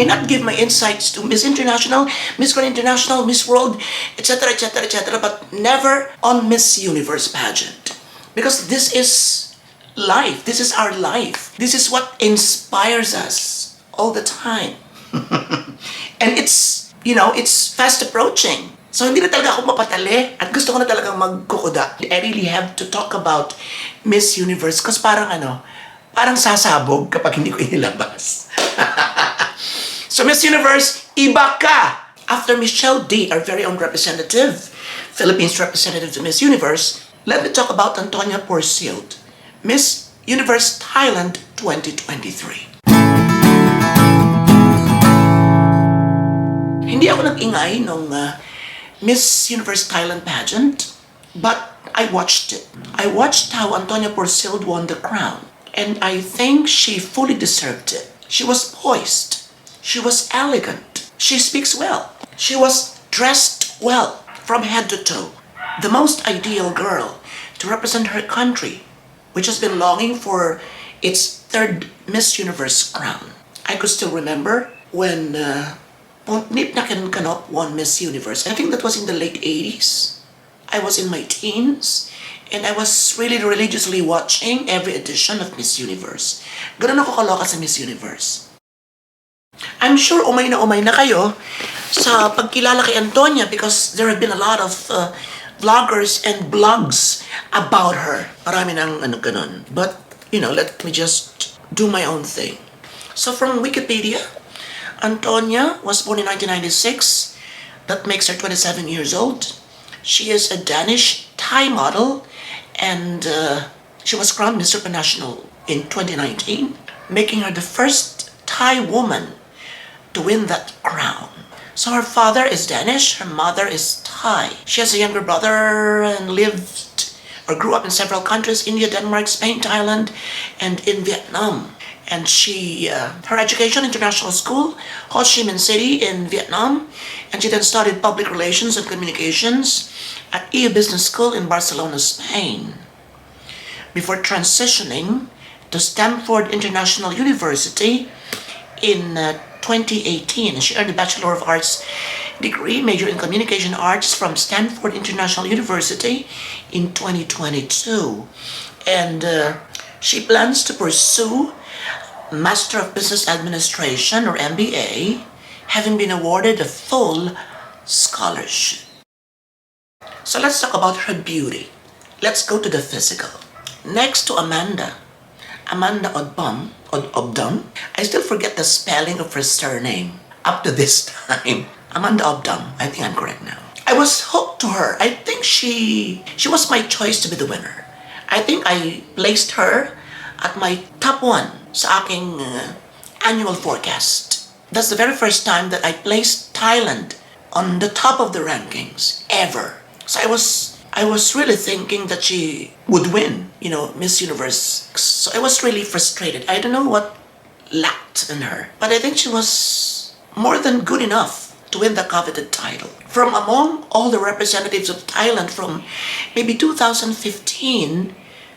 may not give my insights to Miss International, Miss Grand International, Miss World, etc., etc., etc., but never on Miss Universe pageant. Because this is life. This is our life. This is what inspires us all the time. And it's fast approaching. So hindi na talaga ako mapatali at gusto ko na talagang magkukuda. I really have to talk about Miss Universe kasi parang sasabog kapag hindi ko inilabas. So Miss Universe, iba ka! After Michelle D, our very own representative, Philippines representative to Miss Universe, let me talk about Anntonia Porsild, Miss Universe Thailand 2023. Hindi ako nag-ingay nung Miss Universe Thailand pageant, but I watched it. I watched how Anntonia Porsild won the crown, and I think she fully deserved it. She was poised. She was elegant. She speaks well. She was dressed well from head to toe. The most ideal girl to represent her country, which has been longing for its third Miss Universe crown. I could still remember when Nip Nakenkanop won Miss Universe. I think that was in the late 80s. I was in my teens, and I was really religiously watching every edition of Miss Universe. Ganun ako kaloka sa Miss Universe. I'm sure umay na kayo sa pagkilala kay Anntonia because there have been a lot of vloggers and blogs about her. Marami ng ganun. But, let me just do my own thing. So from Wikipedia, Anntonia was born in 1996. That makes her 27 years old. She is a Danish Thai model, and she was crowned Miss Supernational in 2019, making her the first Thai woman to win that crown. So her father is Danish, her mother is Thai. She has a younger brother and lived or grew up in several countries: India, Denmark, Spain, Thailand, and in Vietnam. And her education, international school, Ho Chi Minh City in Vietnam, and she then studied public relations and communications at EU Business School in Barcelona, Spain, before transitioning to Stanford International University in 2018. She earned a Bachelor of Arts degree, major in Communication Arts from Stanford International University in 2022. And she plans to pursue Master of Business Administration or MBA, having been awarded a full scholarship. So let's talk about her beauty. Let's go to the physical. Next to Amanda Obdam, I still forget the spelling of her surname up to this time. Amanda Obdam, I think I'm correct now. I was hooked to her. I think she was my choice to be the winner. I think I placed her at my top one sa aking annual forecast. That's the very first time that I placed Thailand on the top of the rankings ever. So I was really thinking that she would win, Miss Universe. So I was really frustrated. I don't know what lacked in her, but I think she was more than good enough to win the coveted title. From among all the representatives of Thailand from maybe 2015,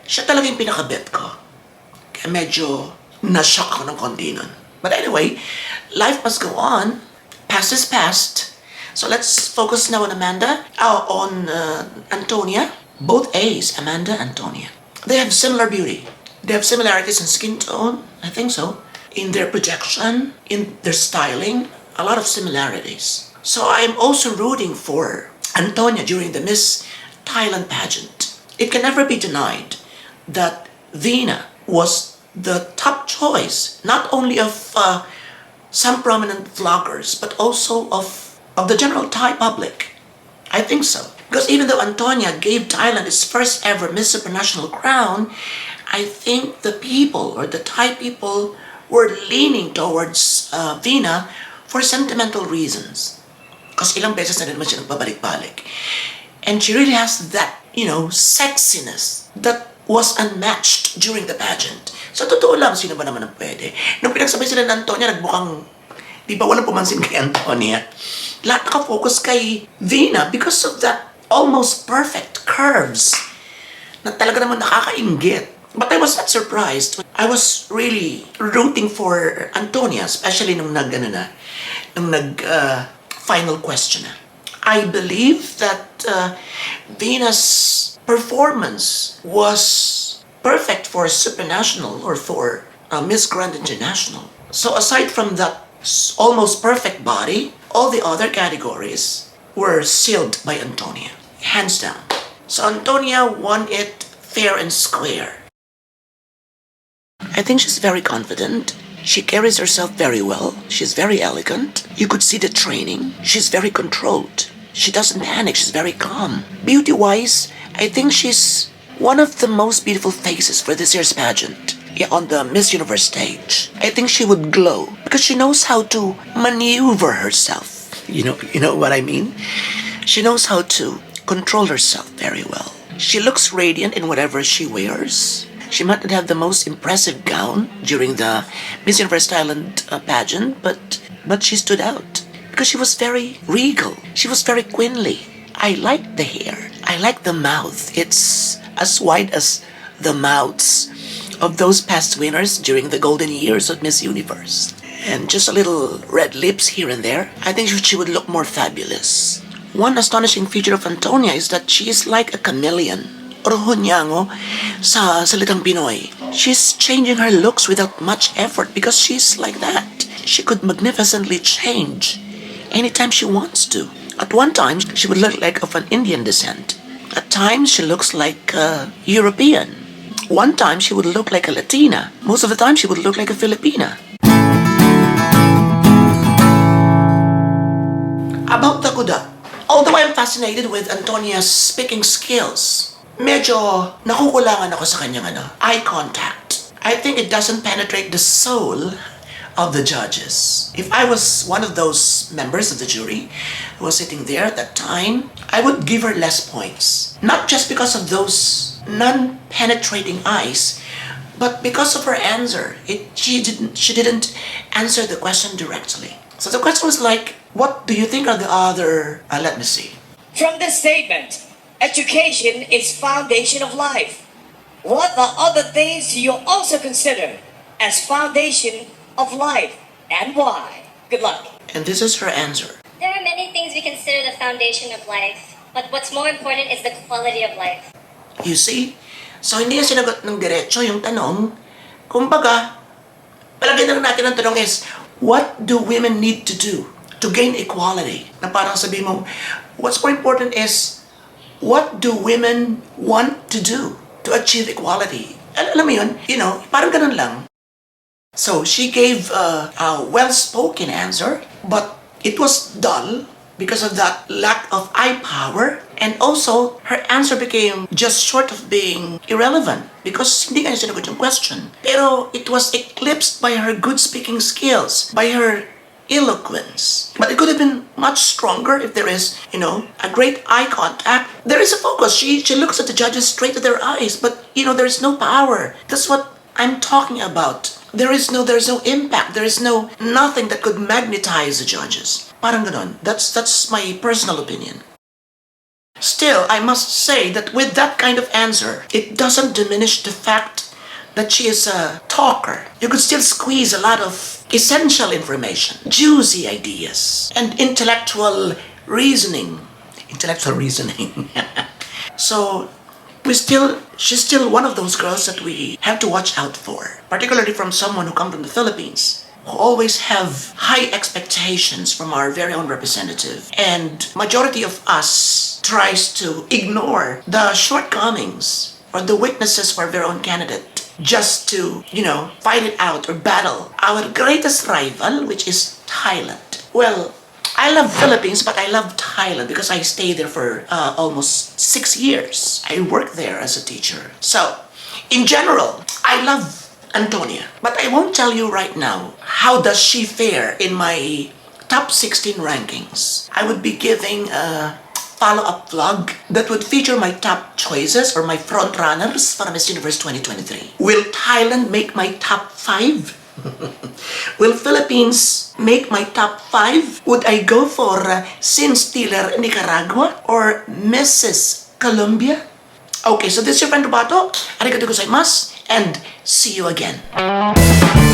siya talaga yung pinaka-bet ko. Kaya medyo na-shock ako ng konti nun. But anyway, life must go on. Past is past. So let's focus now on Anntonia. Both A's, Amanda and Anntonia. They have similar beauty. They have similarities in skin tone, I think so. In their projection, in their styling, a lot of similarities. So I'm also rooting for Anntonia during the Miss Thailand pageant. It can never be denied that Veena was the top choice, not only of some prominent vloggers, but also of the general Thai public. I think so. Because even though Anntonia gave Thailand its first ever Miss Supernational crown, I think the people, or the Thai people, were leaning towards Veena for sentimental reasons. Because ilang beses na rin naman siya nagbabalik-balik. And she really has that, sexiness that was unmatched during the pageant. Sa totoo lang, sino ba naman ang pwede? Nung pinagsabay sila ng Anntonia, nagmukhang, di ba walang pumansin kay Anntonia? Lahat nakafocus kay Veena because of that almost perfect curves na talaga naman nakakainggit. But I was not surprised. I was really rooting for Antonia, especially nung final question na. I believe that Venus' performance was perfect for Supranational or for Miss Grand International. So aside from that almost perfect body, all the other categories were sealed by Antonia, hands down. So Antonia won it fair and square. I think she's very confident. She carries herself very well. She's very elegant. You could see the training. She's very controlled. She doesn't panic. She's very calm. Beauty-wise, I think she's one of the most beautiful faces for this year's pageant. Yeah, on the Miss Universe stage. I think she would glow because she knows how to maneuver herself. You know what I mean? She knows how to control herself very well. She looks radiant in whatever she wears. She might not have the most impressive gown during the Miss Universe Thailand pageant, but she stood out because she was very regal. She was very queenly. I liked the hair. I liked the mouth. It's as wide as the mouths of those past winners during the golden years of Miss Universe. And just a little red lips here and there. I think she would look more fabulous. One astonishing feature of Antonia is that she is like a chameleon. Or hunyango sa salitang Pinoy. She's changing her looks without much effort because she's like that. She could magnificently change anytime she wants to. At one time, she would look like of an Indian descent. At times, she looks like a European. One time, she would look like a Latina. Most of the time, she would look like a Filipina. About the kuda. Although I'm fascinated with Antonia's speaking skills, medyo nakukulangan ako sa kanyang eye contact. I think it doesn't penetrate the soul of the judges. If I was one of those members of the jury who was sitting there at that time, I would give her less points. Not just because of those non-penetrating eyes, but because of her answer. She didn't answer the question directly. So the question was like, what do you think are the other, let me see. From this statement, education is foundation of life. What are other things you also consider as foundation of life and why? Good luck. And this is her answer. There are many things we consider the foundation of life, but what's more important is the quality of life. You see? So hindi niya sinagot ng diretso yung tanong. Kumbaga, palagay na natin ang tanong is, what do women need to do to gain equality? Na parang sabi mo, what's more important is, what do women want to do to achieve equality? Alam mo yun? Parang ganun lang. So she gave a well-spoken answer, but it was dull because of that lack of eye power. And also, her answer became just short of being irrelevant because hindi kanya sinagot yung question. Pero it was eclipsed by her good speaking skills, by her eloquence. But it could have been much stronger if there is, a great eye contact. There is a focus. She looks at the judges straight to their eyes, but, there is no power. That's what I'm talking about. There is no impact. There is nothing that could magnetize the judges. Parang ganon. That's my personal opinion. Still, I must say that with that kind of answer, it doesn't diminish the fact that she is a talker. You could still squeeze a lot of essential information, juicy ideas, and intellectual reasoning. So, she's still one of those girls that we have to watch out for, particularly from someone who comes from the Philippines, who always have high expectations from our very own representative. And majority of us tries to ignore the shortcomings or the weaknesses of our very own candidate just to, fight it out or battle our greatest rival, which is Thailand. Well, I love Philippines, but I love Thailand because I stayed there for almost 6 years. I worked there as a teacher. So, in general, I love Antonia. But I won't tell you right now how does she fare in my top 16 rankings. I would be giving a follow-up vlog that would feature my top choices or my front runners for Miss Universe 2023. Will Thailand make my top 5? Will Philippines make my top 5? Would I go for Sin Stealer Nicaragua or Mrs. Colombia? Okay, so this is your friend Robato. Arigatou gozaimasu. and see you again.